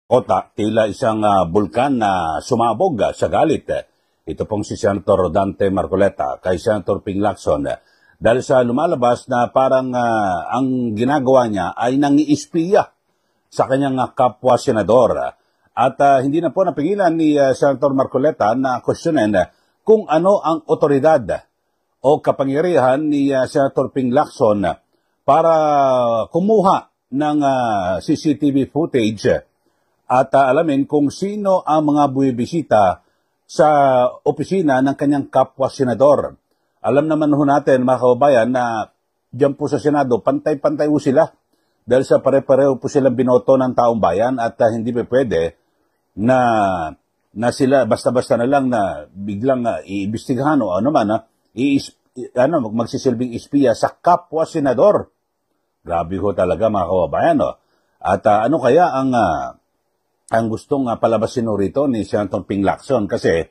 Kota, tila isang bulkan na sumabog sa galit. Ito pong si Senator Rodante Marcoleta kay Senator Ping Lacson dahil sa lumalabas na parang ang ginagawa niya ay nangiispiya sa kanyang kapwa senador. At hindi na po napigilan ni Senator Marcoleta na questionin kung ano ang otoridad o kapangyarihan ni Senator Ping Lacson para kumuha ng CCTV footage at alamin kung sino ang mga bumibisita sa opisina ng kanyang kapwa senador. Alam naman ho natin, mga kababayan, na diyan po sa Senado, pantay-pantay po sila. Dahil sa pare-pareho po silang binoto ng taong bayan at hindi pa pwede na sila basta-basta na lang na biglang iimbestigahan o ano man, magsisilbing espiya sa kapwa senador. Grabe ho talaga, mga kababayan. No? At ano kaya ang gustong palabasin rito ni Senator Ping Lacson kasi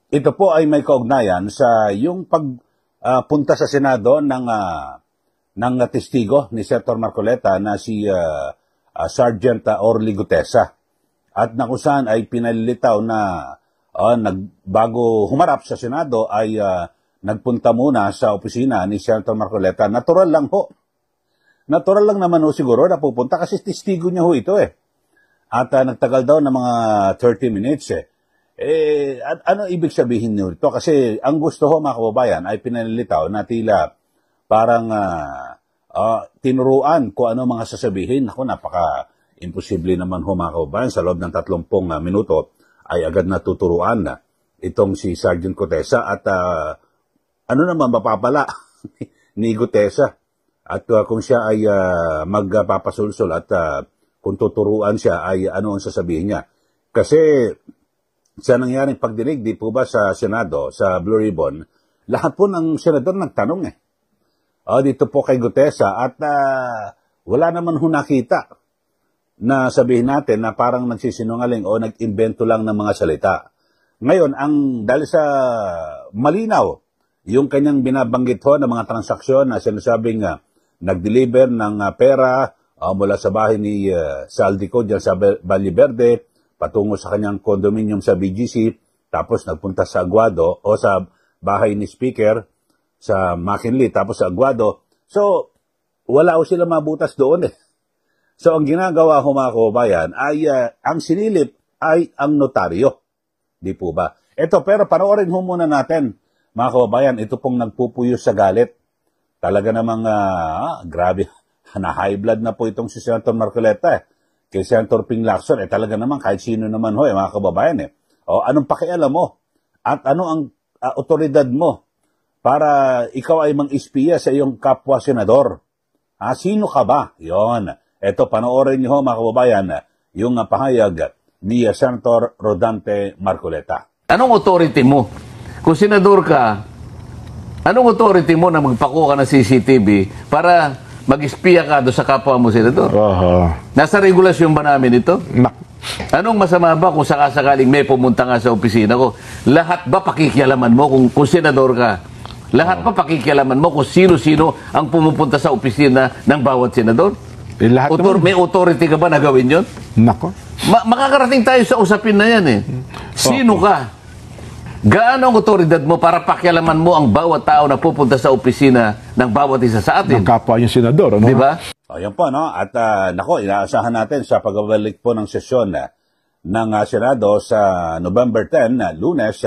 ito po ay may kaugnayan sa yung pagpunta sa Senado ng testigo ni Senator Marcoleta na si Sergeant Orly Gutesa at na kung saan ay pinalilitaw na bago humarap sa Senado ay nagpunta muna sa opisina ni Senator Marcoleta. Natural lang ho. Natural lang naman ho siguro na pupunta kasi testigo niya ho ito At nagtagal daw ng mga 30 minutes ano ibig sabihin nito? Kasi ang gusto ho, mga kababayan, ay pinalilitaw na tila parang tinuruan kung ano mga sasabihin. Ako, napaka-imposible naman ho, mga kababayan. Sa loob ng 30 minuto ay agad natuturuan na itong si Sergeant Gutesa. At ano naman mapapala ni Gutesa? At kung siya ay magpapasulsul at kung tuturuan siya ay ano ang sasabihin niya. Kasi sa nangyaring pagdinig, di po ba sa Senado, sa Blue Ribbon, lahat po ng senador nagtanong dito po kay Gutesa at wala naman ho nakita na sabihin natin na parang nagsisinungaling o nag-imbento lang ng mga salita. Ngayon, dahil sa malinaw, yung kanyang binabanggit ho ng mga transaksyon na sinasabing nag-deliver ng pera mula sa bahay ni Saldico dyan sa Valle Verde, patungo sa kanyang condominium sa BGC, tapos nagpunta sa Aguado o sa bahay ni Speaker sa McKinley, tapos sa Aguado. So, wala ko sila mabutas doon So, ang ginagawa ko, mga kababayan, ay ang sinilip ay ang notaryo. Di po ba? Ito, pero panoorin ho muna natin, mga kababayan, ito pong nagpupuyo sa galit. Talaga namang, grabe. Na-high blood na po itong si Senator Marcoleta kay Senator Ping Lacson. Talaga naman, kahit sino naman ho, mga kababayan O, anong pakialam mo? At ano ang otoridad mo para ikaw ay mang-ispiya sa iyong kapwa senador? Sino ka ba? Yon. Ito, panoorin niyo ho, mga kababayan, yung pahayag ni Senator Rodante Marcoleta. Anong authority mo? Kung senador ka, anong authority mo na magpakuha ka ng CCTV para mag-espiya ka doon sa kapwa mo, senador? Nasa regulasyon ba namin ito? Anong masama ba kung sakasakaling may pumunta nga sa opisina ko? Lahat ba pakikialaman mo kung senador ka? Lahat ba pakikialaman mo kung sino-sino ang pumupunta sa opisina ng bawat senador? May authority ka ba na gawin yun? Nako. Makakarating tayo sa usapin na yan Sino ka? Gaano ang otoridad mo para pakialaman mo ang bawat tao na pupunta sa opisina ng bawat isa sa atin? Ng kapwa yung senador, ano? Di ba? Yan po, no? At inaasahan natin sa pagbabalik po ng sesyon ng Senado sa November 10, Lunes,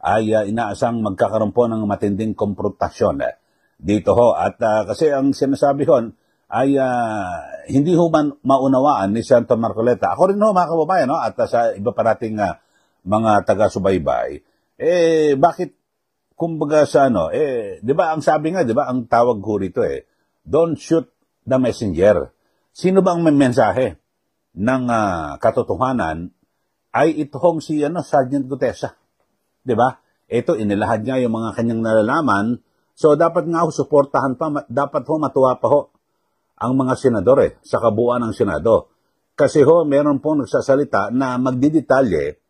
ay inaasang magkakaroon po ng matinding konfrontasyon dito ho. At kasi ang sinasabi ho ay hindi ho man maunawaan ni Senator Marcoleta. Ako rin ho, mga kababayan, no? At sa iba pa nating mga taga-subaybay, bakit, kumbaga sa di ba, ang sabi nga, di ba, ang tawag ko rito don't shoot the messenger. Sino ba ang may mensahe ng katotohanan ay itong si, Sergeant Gutesa. Di ba? Ito, inilahad niya yung mga kanyang nalalaman. So, dapat nga suportahan pa, dapat matuwa pa ang mga senador sa kabuuan ng Senado. Kasi meron pong nagsasalita na magdidetalye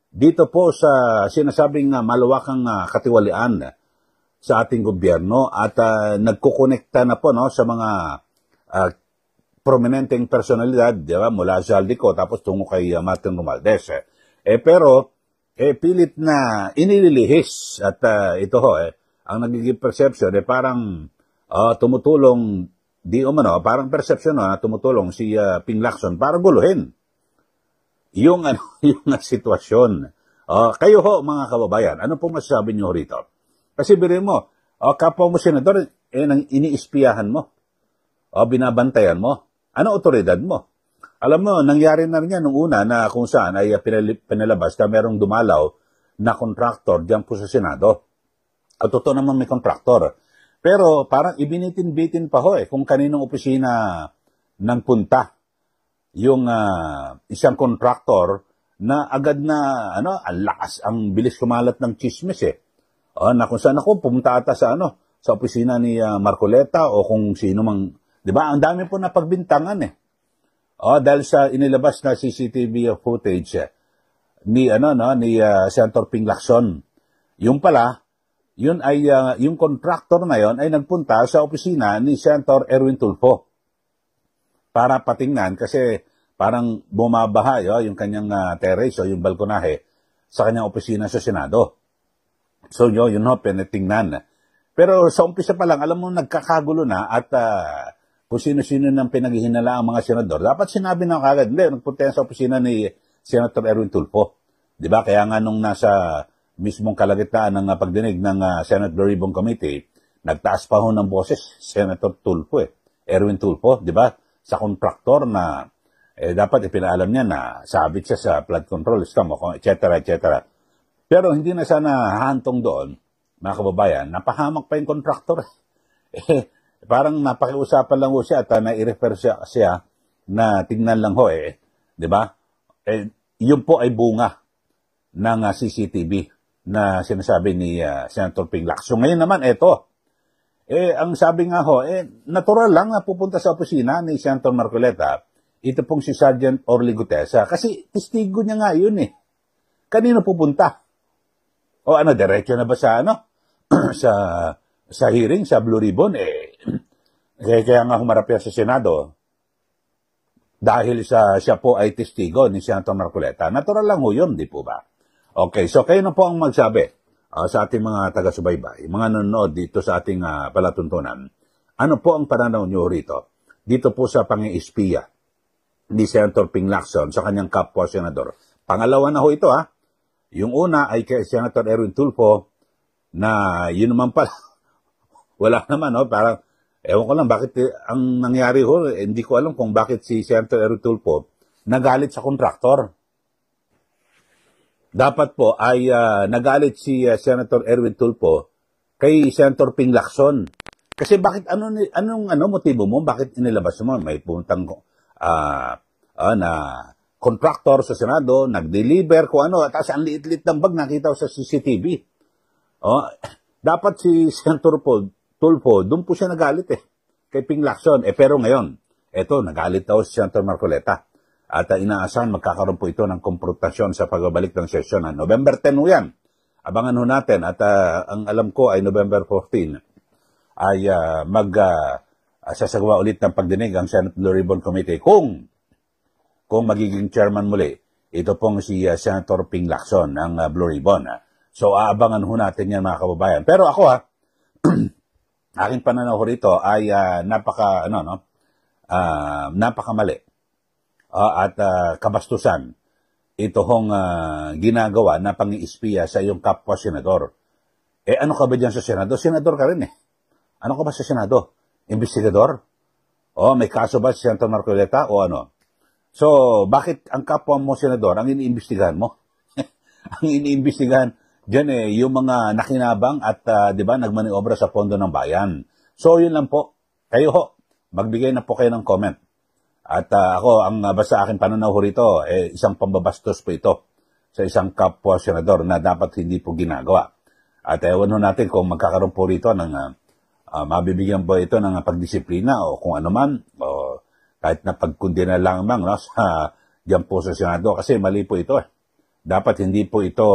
dito po sa sinasabing malawakang katiwalian sa ating gobyerno at nagkukonekta na po sa mga prominenteng personalidad, di ba, mula sa Aldico, tapos tungo kay Martin Romualdez. Pero, pilit na inililihis at ito ho, ang nagiging perception, parang tumutulong, di umano, parang perception na tumutulong si Ping Lacson para guluhin yung, yung sitwasyon. Kayo ho, mga kababayan, ano po masasabi nyo rito? Kasi birin mo, kapwa mo senador, nang iniispiyahan mo, binabantayan mo, ano otoridad mo? Alam mo, nangyari na rin yan nung una na kung saan ay pinalabas na merong dumalaw na kontraktor diyan po sa Senado. At totoo naman may kontraktor. Pero parang ibinitin-bitin pa ho kung kaninong opisina nang punta yung isang kontraktor na agad na, ang lakas, ang bilis kumalat ng chismis na kung saan ako, pumunta ata sa sa opisina ni Marcoleta o kung sino mang, di ba? Ang dami po na pagbintangan dahil sa inilabas na CCTV footage ni Senator Ping Lacson. Yung pala, yun ay yung contractor na yon ay nagpunta sa opisina ni Senator Erwin Tulfo para patingnan kasi parang bumabaha yung kanyang terrace o yung balkonahe sa kanyang opisina sa Senado. So yun pinatingnan. Pero sa umpisa pa lang, alam mo, nagkakagulo na at kung sino-sino nang pinaghihinala ang mga senador, dapat sinabi na kagad, hindi, nagpunta yan sa opisina ni Senator Erwin Tulfo. Diba? Kaya nga nung nasa mismong kalagitnaan ng pagdinig ng Senate Blue Ribbon Committee, nagtaas pa ho ng boses Senator Tulfo Erwin Tulfo, diba? Sa kontraktor na dapat ipinaalam niya na sabit siya sa flood control system, etc. Pero hindi na sana hahantong doon, mga kababayan, napahamak pa yung kontraktor. Parang napakiusapan lang ho siya at nai-refer siya na tingnan lang ho di ba? Yun po ay bunga ng CCTV na sinasabi ni Senator Ping Lacson. Ngayon naman, ang sabi nga ho, natural lang na pupunta sa opisina ni Senator Marcoleta, ito pong si Sergeant Orly Gutesa, kasi testigo niya nga yun Kanino pupunta? O diretso na ba sa sa hearing, sa Blue Ribbon, kaya nga humarap yan sa Senado dahil siya po ay testigo ni Senator Marcoleta. Natural lang ho yun, di po ba? Okay, so kayo na po ang magsabi sa ating mga taga-subaybay, mga nanonood dito sa ating palatuntunan. Ano po ang pananaw nyo rito? Dito po sa pang-iispiya ni Senator Ping Lacson sa kanyang kapwa senador. Pangalawa na ho ito Yung una ay kay Senator Erwin Tulfo na yun naman pala, wala naman parang, ewan ko lang bakit ang nangyari ho, hindi ko alam kung bakit si Senator Erwin Tulfo nagalit sa kontraktor. Dapat po ay nagalit si Senator Erwin Tulfo kay Senator Ping Lacson. Kasi bakit anong motibo mo? Bakit inilabas mo? May puntang na contractor sa Senado, nag-deliver kung at ang liit-liit ng bag nakita ko sa CCTV. Dapat si Senator Tulfo, doon po siya nagalit kay Ping Lacson. Pero ngayon, nagalit daw si Senator Marcoleta. At inaasahan magkakaroon po ito ng konfrontasyon sa pagbabalik ng sesyon. November 10 yan. Abangan ho natin. At ang alam ko ay November 14 ay sasagawa ulit ng pagdinig ang Senate Blue Ribbon Committee kung magiging chairman muli. Ito pong si Senator Ping Lacson ng Blue Ribbon. So aabangan ho natin yan, mga kababayan. Pero ako aking pananaw rito ay napakamali at kabastusan ito hong ginagawa na pang-iispiya sa iyong kapwa senador. Ano ka ba dyan sa Senado? Senador ka rin Ano ka ba sa Senado? Investigador? May kaso ba si Senator Marcoleta o ano? So, bakit ang kapwa mo senador ang iniimbestigahan mo? Ang iniimbestigahan dyan yung mga nakinabang at di ba nagmaniobra sa pondo ng bayan. So, yun lang po. Kayo ho, magbigay na po kayo ng comment. At ako, ang basta aking pananaw ho rito, isang pambabastos po ito sa isang kapwa senador na dapat hindi po ginagawa. At ewan ho natin kung magkakaroon po rito ng mabibigyan po ito ng pagdisiplina o kung ano man, o kahit na pagkundi na lamang sa diyan po sa Senado. Kasi mali po ito Dapat hindi po ito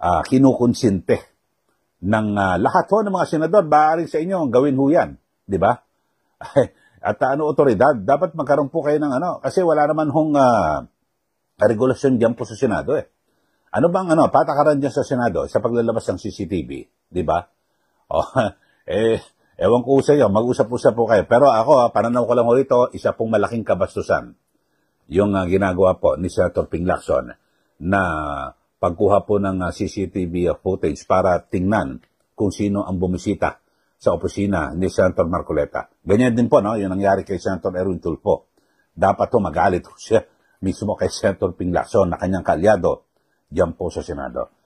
kinukonsinte ng lahat ho ng mga senador. Baaring sa inyo, gawin ho yan. Di ba? At otoridad, dapat magkaroon po kayo ng kasi wala naman hong regulasyon diyan po sa Senado eh. Ano bang patakaran diyan sa Senado sa paglalabas ng CCTV, di ba? Oh, ewan ko sa iyo, mag-usap-usap po kayo. Pero ako, pananaw ko lang ho ito, isa pong malaking kabastusan yung ginagawa po ni Senator Ping Lacson na pagkuha po ng CCTV footage para tingnan kung sino ang bumisita sa opisina ni Senator Marcoleta. Ganyan din po, yung nangyari kay Senator Erwin Tulfo. Dapat magalit siya mismo kay Senator Ping Lacson na kanyang kalyado diyan po sa Senado.